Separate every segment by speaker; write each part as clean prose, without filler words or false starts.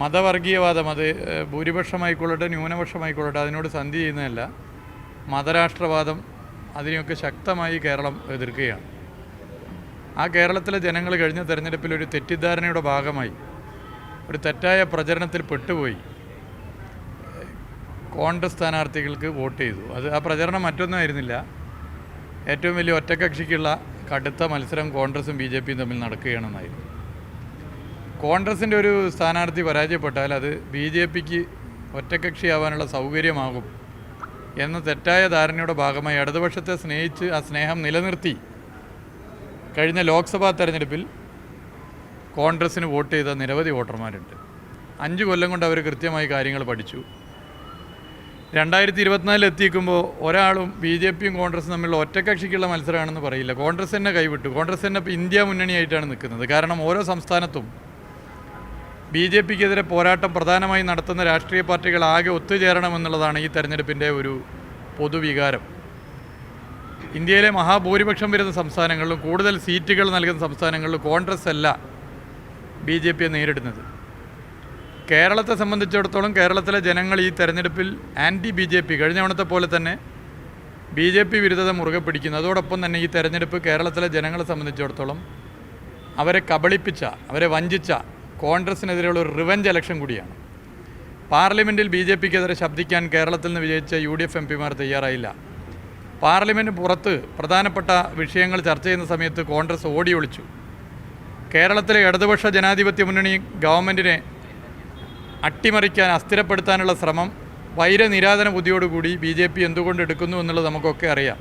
Speaker 1: മതവർഗീയവാദം അത് ഭൂരിപക്ഷമായിക്കൊള്ളട്ടെ ന്യൂനപക്ഷമായിക്കൊള്ളട്ടെ അതിനോട് സന്ധി ചെയ്യുന്നതല്ല. മതരാഷ്ട്രവാദം അതിനെയൊക്കെ ശക്തമായി കേരളം എതിർക്കുകയാണ്. ആ കേരളത്തിലെ ജനങ്ങൾ കഴിഞ്ഞ തെരഞ്ഞെടുപ്പിൽ ഒരു തെറ്റിദ്ധാരണയുടെ ഭാഗമായി ഒരു തെറ്റായ പ്രചരണത്തിൽ പെട്ടുപോയി കോൺഗ്രസ് സ്ഥാനാർത്ഥികൾക്ക് വോട്ട് ചെയ്തു. ആ പ്രചരണം മറ്റൊന്നും ആയിരുന്നില്ല. ഏറ്റവും വലിയ ഒറ്റക്കക്ഷിക്കുള്ള കടുത്ത മത്സരം കോൺഗ്രസും BJPയും തമ്മിൽ നടക്കുകയാണെന്നായിരുന്നു. കോൺഗ്രസിൻ്റെ ഒരു സ്ഥാനാർത്ഥി പരാജയപ്പെട്ടാൽ അത് BJPക്ക് ഒറ്റക്കക്ഷിയാവാനുള്ള സൗകര്യമാകും എന്ന തെറ്റായ ധാരണയുടെ ഭാഗമായി ഇടതുപക്ഷത്തെ സ്നേഹിച്ച് ആ സ്നേഹം നിലനിർത്തി കഴിഞ്ഞ ലോക്സഭാ തെരഞ്ഞെടുപ്പിൽ കോൺഗ്രസ്സിന് വോട്ട് ചെയ്ത നിരവധി വോട്ടർമാരുണ്ട്. 5 കൊല്ലം കൊണ്ട് അവർ കൃത്യമായി കാര്യങ്ങൾ പഠിച്ചു. 2024 എത്തിക്കുമ്പോൾ ഒരാളും BJPയും കോൺഗ്രസും തമ്മിലുള്ള ഒറ്റക്കക്ഷിക്കുള്ള മത്സരമാണെന്ന് പറയില്ല. കോൺഗ്രസ് തന്നെ കൈവിട്ടു. കോൺഗ്രസ് തന്നെ ഇപ്പോൾ ഇന്ത്യ മുന്നണിയായിട്ടാണ് നിൽക്കുന്നത്. കാരണം ഓരോ സംസ്ഥാനത്തും BJPക്കെതിരെ പോരാട്ടം പ്രധാനമായി നടത്തുന്ന രാഷ്ട്രീയ പാർട്ടികൾ ആകെ ഒത്തുചേരണമെന്നുള്ളതാണ് ഈ തെരഞ്ഞെടുപ്പിൻ്റെ ഒരു പൊതുവികാരം. ഇന്ത്യയിലെ മഹാഭൂരിപക്ഷം വരുന്ന സംസ്ഥാനങ്ങളിലും കൂടുതൽ സീറ്റുകൾ നൽകുന്ന സംസ്ഥാനങ്ങളിലും കോൺഗ്രസ് അല്ല BJPയെ നേരിടുന്നത്. കേരളത്തെ സംബന്ധിച്ചിടത്തോളം കേരളത്തിലെ ജനങ്ങൾ ഈ തെരഞ്ഞെടുപ്പിൽ BJP കഴിഞ്ഞ തവണത്തെ പോലെ തന്നെ BJP വിരുദ്ധത മുറുകെ പിടിക്കുന്നു. അതോടൊപ്പം തന്നെ ഈ തെരഞ്ഞെടുപ്പ് കേരളത്തിലെ ജനങ്ങളെ സംബന്ധിച്ചിടത്തോളം അവരെ കബളിപ്പിച്ച, അവരെ വഞ്ചിച്ച കോൺഗ്രസിനെതിരെയുള്ള ഒരു റിവഞ്ച് ഇലക്ഷൻ കൂടിയാണ്. പാർലമെൻറ്റിൽ BJPക്കെതിരെ ശബ്ദിക്കാൻ കേരളത്തിൽ നിന്ന് വിജയിച്ച UDF MPമാർ തയ്യാറായില്ല. പാർലമെൻറ്റ് പുറത്ത് പ്രധാനപ്പെട്ട വിഷയങ്ങൾ ചർച്ച ചെയ്യുന്ന സമയത്ത് കോൺഗ്രസ് ഓടി ഒളിച്ചു. കേരളത്തിലെ ഇടതുപക്ഷ ജനാധിപത്യ മുന്നണി ഗവൺമെൻറ്റിനെ അട്ടിമറിക്കാൻ, അസ്ഥിരപ്പെടുത്താനുള്ള ശ്രമം വൈരനിരാധന ബുദ്ധിയോടുകൂടി BJP എന്തുകൊണ്ട് എടുക്കുന്നു എന്നുള്ളത് നമുക്കൊക്കെ അറിയാം.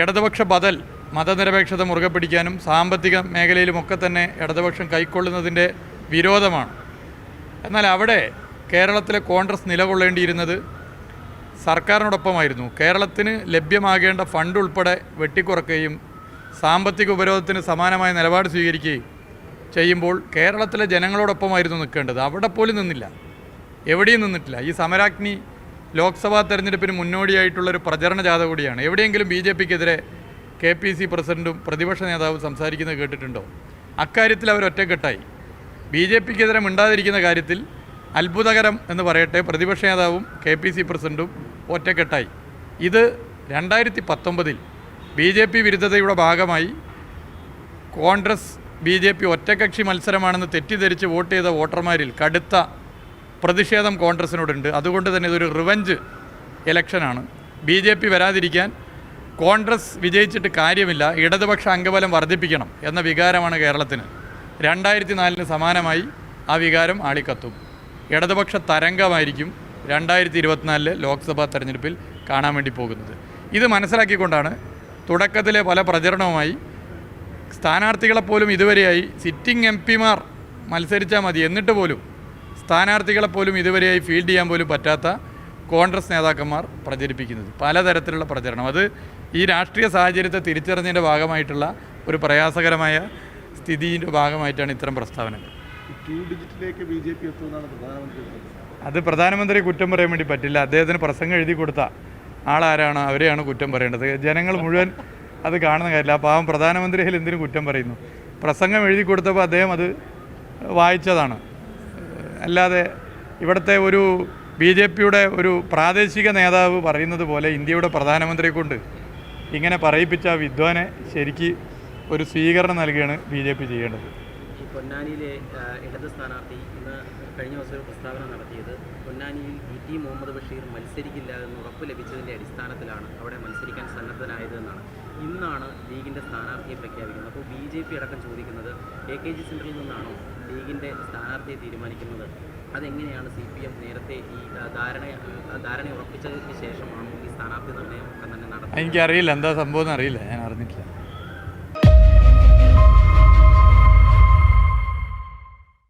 Speaker 1: ഇടതുപക്ഷ ബദൽ മതനിരപേക്ഷത മുറുകെ പിടിക്കാനും സാമ്പത്തിക മേഖലയിലുമൊക്കെ തന്നെ ഇടതുപക്ഷം കൈക്കൊള്ളുന്നതിൻ്റെ വിരോധമാണ്. എന്നാൽ അവിടെ കേരളത്തിലെ കോൺഗ്രസ് നിലകൊള്ളേണ്ടിയിരുന്നത് സർക്കാരിനോടൊപ്പമായിരുന്നു. കേരളത്തിന് ലഭ്യമാകേണ്ട ഫണ്ട് ഉൾപ്പെടെ വെട്ടിക്കുറക്കുകയും സാമ്പത്തിക ഉപരോധത്തിന് സമാനമായ നിലപാട് സ്വീകരിക്കുകയും ചെയ്യുമ്പോൾ കേരളത്തിലെ ജനങ്ങളോടൊപ്പമായിരുന്നു നിൽക്കേണ്ടത്. അവിടെ പോലും നിന്നില്ല, എവിടെയും നിന്നിട്ടില്ല. ഈ സമരാഗ്നി ലോക്സഭാ തെരഞ്ഞെടുപ്പിന് മുന്നോടിയായിട്ടുള്ളൊരു പ്രചരണ ജാഥ കൂടിയാണ്. എവിടെയെങ്കിലും BJPക്കെതിരെ KPC പ്രസിഡൻറ്റും പ്രതിപക്ഷ നേതാവും സംസാരിക്കുന്നത് കേട്ടിട്ടുണ്ടോ? അക്കാര്യത്തിൽ അവർ ഒറ്റക്കെട്ടായി. BJPക്കെതിരെ മിണ്ടാതിരിക്കുന്ന കാര്യത്തിൽ അത്ഭുതകരം എന്ന് പറയട്ടെ, പ്രതിപക്ഷ നേതാവും KPC പ്രസിഡൻറ്റും ഒറ്റക്കെട്ടായി. ഇത് 2019 BJP വിരുദ്ധതയുടെ ഭാഗമായി കോൺഗ്രസ് BJP ഒറ്റക്കക്ഷി മത്സരമാണെന്ന് തെറ്റിദ്ധരിച്ച് വോട്ട് ചെയ്ത വോട്ടർമാരിൽ കടുത്ത പ്രതിഷേധം കോൺഗ്രസിനോടുണ്ട്. അതുകൊണ്ട് തന്നെ ഇതൊരു റിവഞ്ച് ഇലക്ഷനാണ്. BJP വരാതിരിക്കാൻ കോൺഗ്രസ് വിജയിച്ചിട്ട് കാര്യമില്ല, ഇടതുപക്ഷ അംഗബലം വർദ്ധിപ്പിക്കണം എന്ന വികാരമാണ് കേരളത്തിന്. 2004 സമാനമായി ആ വികാരം ആളിക്കത്തും. ഇടതുപക്ഷ തരംഗമായിരിക്കും 2024 ലോക്സഭാ തെരഞ്ഞെടുപ്പിൽ കാണാൻ വേണ്ടി പോകുന്നത്. ഇത് മനസ്സിലാക്കിക്കൊണ്ടാണ് തുടക്കത്തിലെ പല പ്രചരണവുമായി സ്ഥാനാർത്ഥികളെപ്പോലും ഇതുവരെയായി സിറ്റിംഗ് MPമാർ മത്സരിച്ചാൽ മതി എന്നിട്ട് പോലും സ്ഥാനാർത്ഥികളെപ്പോലും ഇതുവരെയായി ഫീൽഡ് ചെയ്യാൻ പോലും പറ്റാത്ത കോൺഗ്രസ് നേതാക്കന്മാർ പ്രചരിപ്പിക്കുന്നത് പലതരത്തിലുള്ള പ്രചരണം. അത് ഈ രാഷ്ട്രീയ സാഹചര്യത്തെ തിരിച്ചറിഞ്ഞതിൻ്റെ ഭാഗമായിട്ടുള്ള ഒരു പ്രയാസകരമായ സ്ഥിതിയുടെ ഭാഗമായിട്ടാണ് ഇത്തരം പ്രസ്താവനകൾ. അത് പ്രധാനമന്ത്രി കുറ്റം പറയാൻ വേണ്ടി പറ്റില്ല. അദ്ദേഹത്തിന് പ്രസംഗം എഴുതി കൊടുത്ത ആളാരാണ് അവരെയാണ് കുറ്റം പറയേണ്ടത്. ജനങ്ങൾ മുഴുവൻ അത് കാണുന്ന കാര്യമില്ല. ആ പാവം പ്രധാനമന്ത്രിയിൽ എന്തിനും കുറ്റം പറയുന്നു? പ്രസംഗം എഴുതി കൊടുത്തപ്പോൾ അദ്ദേഹം അത് വായിച്ചതാണ്. അല്ലാതെ ഇവിടുത്തെ ഒരു BJPയുടെ ഒരു പ്രാദേശിക നേതാവ് പറയുന്നത് പോലെ ഇന്ത്യയുടെ പ്രധാനമന്ത്രിയെ കൊണ്ട് ഇങ്ങനെ പറയിപ്പിച്ച വിദ്വാനെ ശരിക്ക് ഒരു സ്വീകരണം നൽകുകയാണ് BJP ചെയ്യേണ്ടത്.
Speaker 2: പൊന്നാനിയിലെ ഇടത് സ്ഥാനാർത്ഥി ഇന്ന് കഴിഞ്ഞ ദിവസം ഒരു പ്രസ്താവന നടത്തിയത് പൊന്നാനിയിൽ VT മുഹമ്മദ് ബഷീർ മത്സരിക്കില്ല എന്ന് ഉറപ്പ് ലഭിച്ചതിൻ്റെ അടിസ്ഥാനത്തിലാണ് അവിടെ മത്സരിക്കാൻ സന്നദ്ധനായതെന്നാണ്. ഇന്നാണ് ലീഗിൻ്റെ സ്ഥാനാർത്ഥിയെ പ്രഖ്യാപിക്കുന്നത്. അപ്പോൾ BJP അടക്കം ചോദിക്കുന്നത് AKG സെൻറ്ററിൽ നിന്നാണോ ലീഗിൻ്റെ സ്ഥാനാർത്ഥിയെ തീരുമാനിക്കുന്നത്? അതെങ്ങനെയാണ് CPM നേരത്തെ ഈ ധാരണ ഉറപ്പിച്ചതിന് ശേഷമാണോ ഈ സ്ഥാനാർത്ഥി നിർണ്ണയം ഒക്കെ തന്നെ നടത്തുന്നത്?
Speaker 1: എനിക്കറിയില്ല, എന്താ സംഭവം എന്നറിയില്ല.